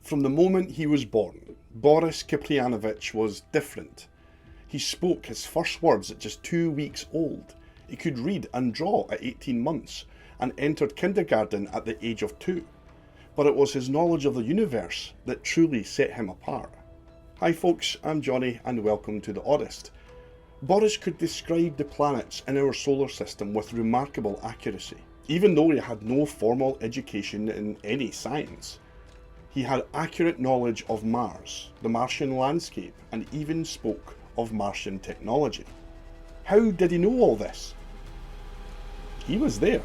From the moment he was born, Boris Kipriyanovich was different. He spoke his first words at just 2 weeks old. He could read and draw at 18 months and entered kindergarten at the age of 2. But it was his knowledge of the universe that truly set him apart. Hi folks, I'm Johnny and welcome to The Oddest. Boris could describe the planets in our solar system with remarkable accuracy. Even though he had no formal education in any science, he had accurate knowledge of Mars, the Martian landscape, and even spoke of Martian technology. How did he know all this? He was there.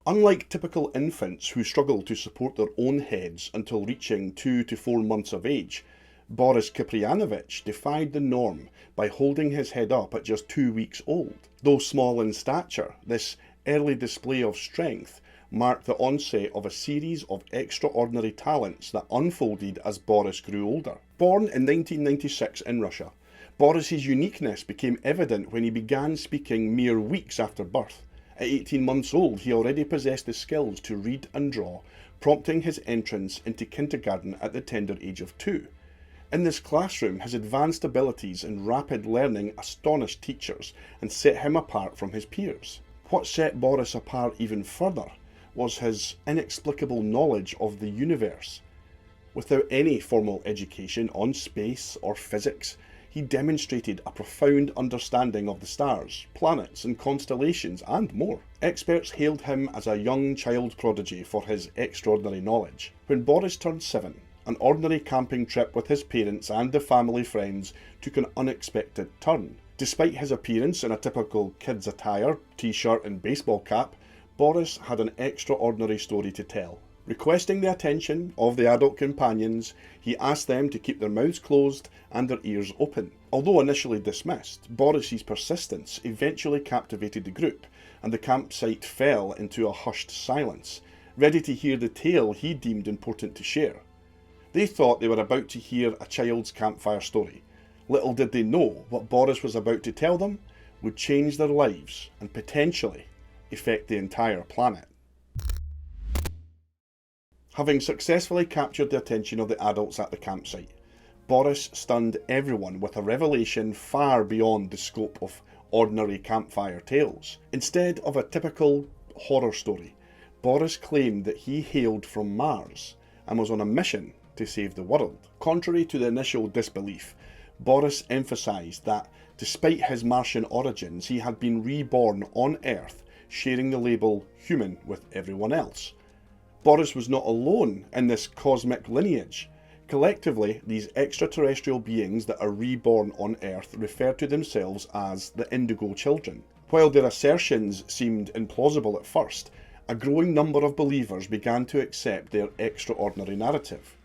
Unlike typical infants who struggle to support their own heads until reaching 2 to 4 months of age, Boris Kipriyanovich defied the norm by holding his head up at just 2 weeks old. Though small in stature, this early display of strength marked the onset of a series of extraordinary talents that unfolded as Boris grew older. Born in 1996 in Russia, Boris's uniqueness became evident when he began speaking mere weeks after birth. At 18 months old, he already possessed the skills to read and draw, prompting his entrance into kindergarten at the tender age of 2. In this classroom, his advanced abilities and rapid learning astonished teachers and set him apart from his peers. What set Boris apart even further was his inexplicable knowledge of the universe. Without any formal education on space or physics, he demonstrated a profound understanding of the stars, planets and constellations and more. Experts hailed him as a young child prodigy for his extraordinary knowledge. When Boris turned 7, an ordinary camping trip with his parents and the family friends took an unexpected turn. Despite his appearance in a typical kid's attire, t-shirt and baseball cap, Boris had an extraordinary story to tell. Requesting the attention of the adult companions, he asked them to keep their mouths closed and their ears open. Although initially dismissed, Boris's persistence eventually captivated the group, and the campsite fell into a hushed silence, ready to hear the tale he deemed important to share. They thought they were about to hear a child's campfire story. Little did they know what Boris was about to tell them would change their lives and potentially affect the entire planet. Having successfully captured the attention of the adults at the campsite, Boris stunned everyone with a revelation far beyond the scope of ordinary campfire tales. Instead of a typical horror story, Boris claimed that he hailed from Mars and was on a mission to save the world. Contrary to the initial disbelief, Boris emphasised that despite his Martian origins, he had been reborn on Earth, sharing the label human with everyone else. Boris was not alone in this cosmic lineage. Collectively, these extraterrestrial beings that are reborn on Earth refer to themselves as the indigo children. While their assertions seemed implausible at first, a growing number of believers began to accept their extraordinary narrative.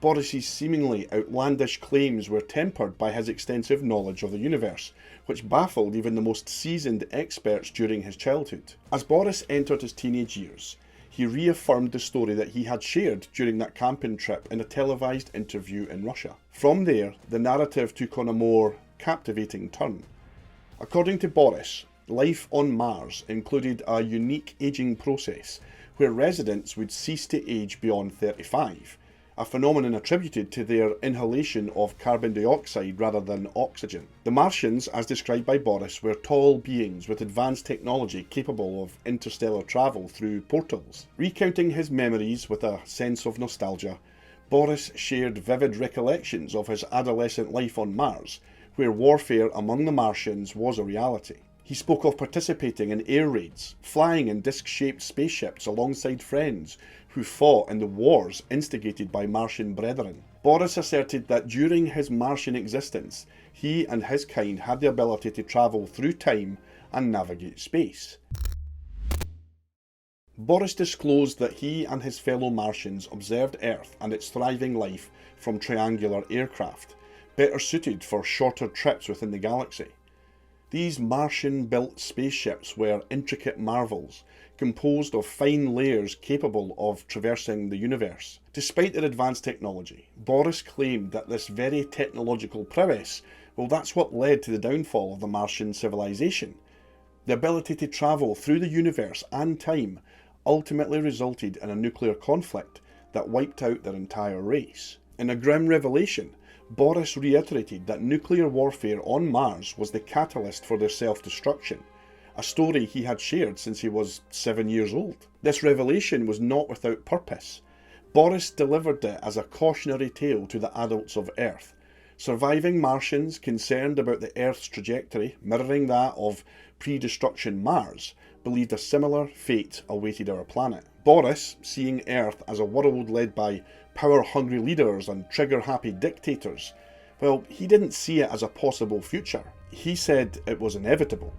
Boris's seemingly outlandish claims were tempered by his extensive knowledge of the universe, which baffled even the most seasoned experts during his childhood. As Boris entered his teenage years, he reaffirmed the story that he had shared during that camping trip in a televised interview in Russia. From there, the narrative took on a more captivating turn. According to Boris, life on Mars included a unique aging process where residents would cease to age beyond 35, a phenomenon attributed to their inhalation of carbon dioxide rather than oxygen. The Martians, as described by Boris, were tall beings with advanced technology capable of interstellar travel through portals. Recounting his memories with a sense of nostalgia, Boris shared vivid recollections of his adolescent life on Mars, where warfare among the Martians was a reality. He spoke of participating in air raids, flying in disc-shaped spaceships alongside friends who fought in the wars instigated by Martian brethren. Boris asserted that during his Martian existence, he and his kind had the ability to travel through time and navigate space. Boris disclosed that he and his fellow Martians observed Earth and its thriving life from triangular aircraft, better suited for shorter trips within the galaxy. These Martian-built spaceships were intricate marvels, composed of fine layers capable of traversing the universe. Despite their advanced technology, Boris claimed that this very technological prowess, well, that's what led to the downfall of the Martian civilization. The ability to travel through the universe and time ultimately resulted in a nuclear conflict that wiped out their entire race. In a grim revelation, Boris reiterated that nuclear warfare on Mars was the catalyst for their self-destruction, a story he had shared since he was 7 years old. This revelation was not without purpose. Boris delivered it as a cautionary tale to the adults of Earth. Surviving Martians concerned about the Earth's trajectory, mirroring that of pre-destruction Mars, believed a similar fate awaited our planet. Boris, seeing Earth as a world led by power-hungry leaders and trigger-happy dictators, well, he didn't see it as a possible future. He said it was inevitable.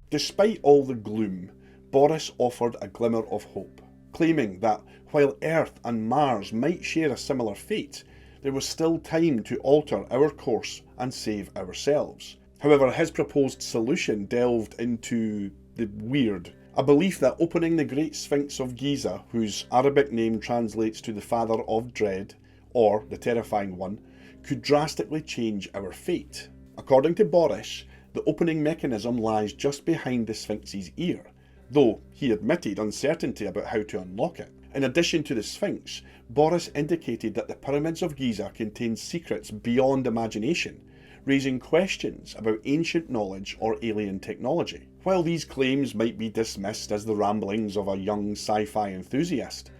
Despite all the gloom, Boris offered a glimmer of hope, claiming that while Earth and Mars might share a similar fate, there was still time to alter our course and save ourselves. However, his proposed solution delved into the weird, a belief that opening the Great Sphinx of Giza, whose Arabic name translates to the Father of Dread, or the Terrifying One, could drastically change our fate. According to Boris, the opening mechanism lies just behind the Sphinx's ear, though he admitted uncertainty about how to unlock it. In addition to the Sphinx, Boris indicated that the pyramids of Giza contained secrets beyond imagination, raising questions about ancient knowledge or alien technology. While these claims might be dismissed as the ramblings of a young sci-fi enthusiast,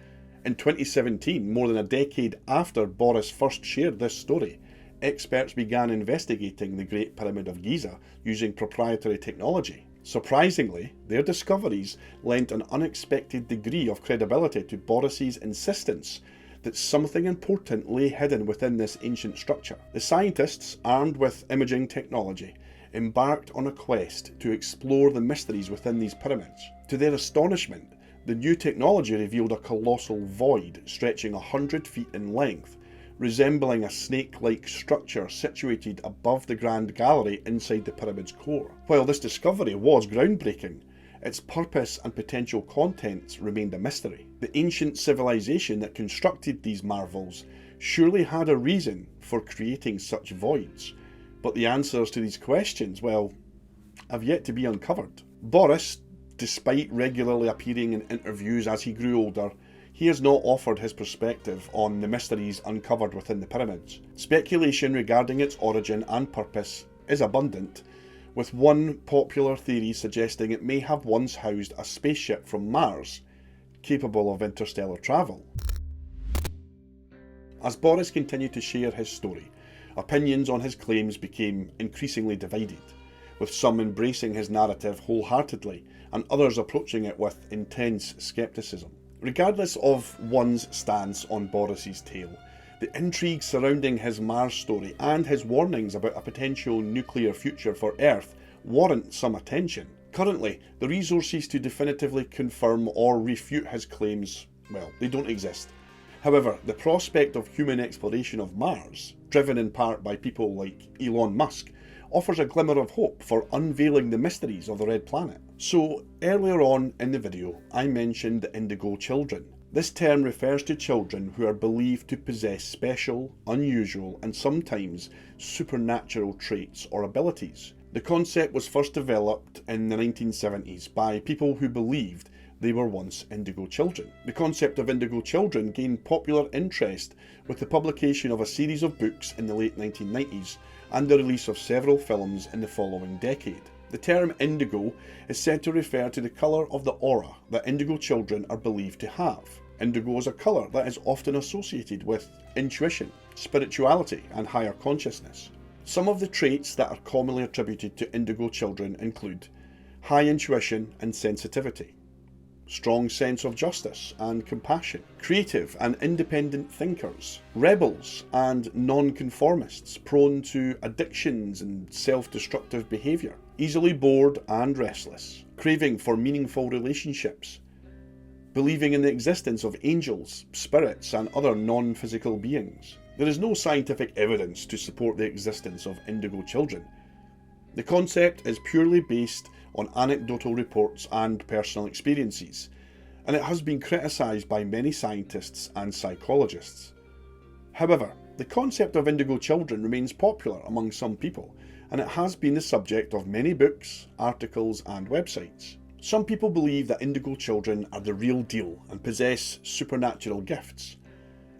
in 2017, more than a decade after Boris first shared this story, experts began investigating the Great Pyramid of Giza using proprietary technology. Surprisingly, their discoveries lent an unexpected degree of credibility to Boris's insistence that something important lay hidden within this ancient structure. The scientists, armed with imaging technology, embarked on a quest to explore the mysteries within these pyramids. To their astonishment, the new technology revealed a colossal void stretching 100 feet in length, resembling a snake-like structure situated above the Grand Gallery inside the pyramid's core. While this discovery was groundbreaking, its purpose and potential contents remained a mystery. The ancient civilization that constructed these marvels surely had a reason for creating such voids, but the answers to these questions, well, have yet to be uncovered. Boris, despite regularly appearing in interviews as he grew older, he has not offered his perspective on the mysteries uncovered within the pyramids. Speculation regarding its origin and purpose is abundant, with one popular theory suggesting it may have once housed a spaceship from Mars, capable of interstellar travel. As Boris continued to share his story, opinions on his claims became increasingly divided, with some embracing his narrative wholeheartedly and others approaching it with intense skepticism. Regardless of one's stance on Boris's tale, the intrigue surrounding his Mars story and his warnings about a potential nuclear future for Earth warrant some attention. Currently, the resources to definitively confirm or refute his claims, well, they don't exist. However, the prospect of human exploration of Mars, driven in part by people like Elon Musk, offers a glimmer of hope for unveiling the mysteries of the Red Planet. So, earlier on in the video, I mentioned the indigo children. This term refers to children who are believed to possess special, unusual, and sometimes supernatural traits or abilities. The concept was first developed in the 1970s by people who believed they were once indigo children. The concept of indigo children gained popular interest with the publication of a series of books in the late 1990s and the release of several films in the following decade. The term indigo is said to refer to the colour of the aura that indigo children are believed to have. Indigo is a colour that is often associated with intuition, spirituality, and higher consciousness. Some of the traits that are commonly attributed to indigo children include high intuition and sensitivity, strong sense of justice and compassion, creative and independent thinkers, rebels and non-conformists prone to addictions and self-destructive behaviour, easily bored and restless, craving for meaningful relationships, believing in the existence of angels, spirits, and other non-physical beings. There is no scientific evidence to support the existence of indigo children. The concept is purely based on anecdotal reports and personal experiences, and it has been criticised by many scientists and psychologists. However, the concept of indigo children remains popular among some people, and it has been the subject of many books, articles, and websites. Some people believe that indigo children are the real deal and possess supernatural gifts.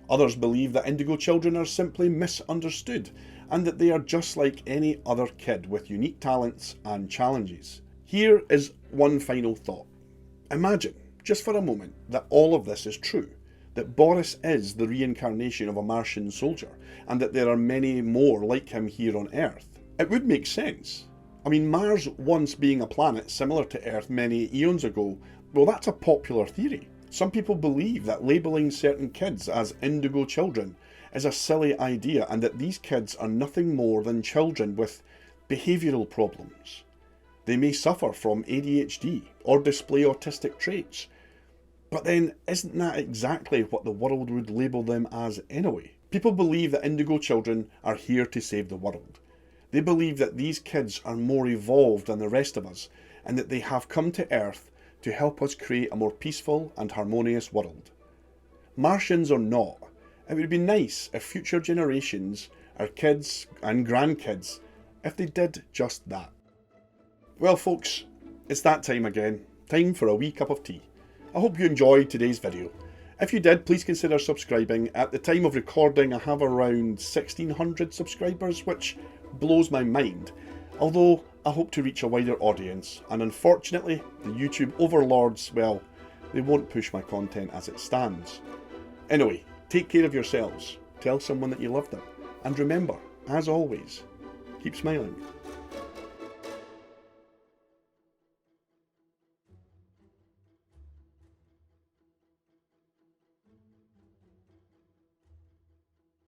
Others believe that indigo children are simply misunderstood and that they are just like any other kid with unique talents and challenges. Here is one final thought. Imagine, just for a moment, that all of this is true, that Boris is the reincarnation of a Martian soldier, and that there are many more like him here on Earth. It would make sense. I mean, Mars once being a planet similar to Earth many eons ago, well, that's a popular theory. Some people believe that labelling certain kids as indigo children is a silly idea, and that these kids are nothing more than children with behavioural problems. They may suffer from ADHD or display autistic traits. But then, isn't that exactly what the world would label them as anyway? People believe that indigo children are here to save the world. They believe that these kids are more evolved than the rest of us, and that they have come to Earth to help us create a more peaceful and harmonious world. Martians or not, it would be nice if future generations, our kids and grandkids, if they did just that. Well folks, it's that time again. Time for a wee cup of tea. I hope you enjoyed today's video. If you did, please consider subscribing. At the time of recording, I have around 1,600 subscribers, which blows my mind. Although, I hope to reach a wider audience, and unfortunately, the YouTube overlords, well, they won't push my content as it stands. Anyway, take care of yourselves, tell someone that you love them, and remember, as always, keep smiling.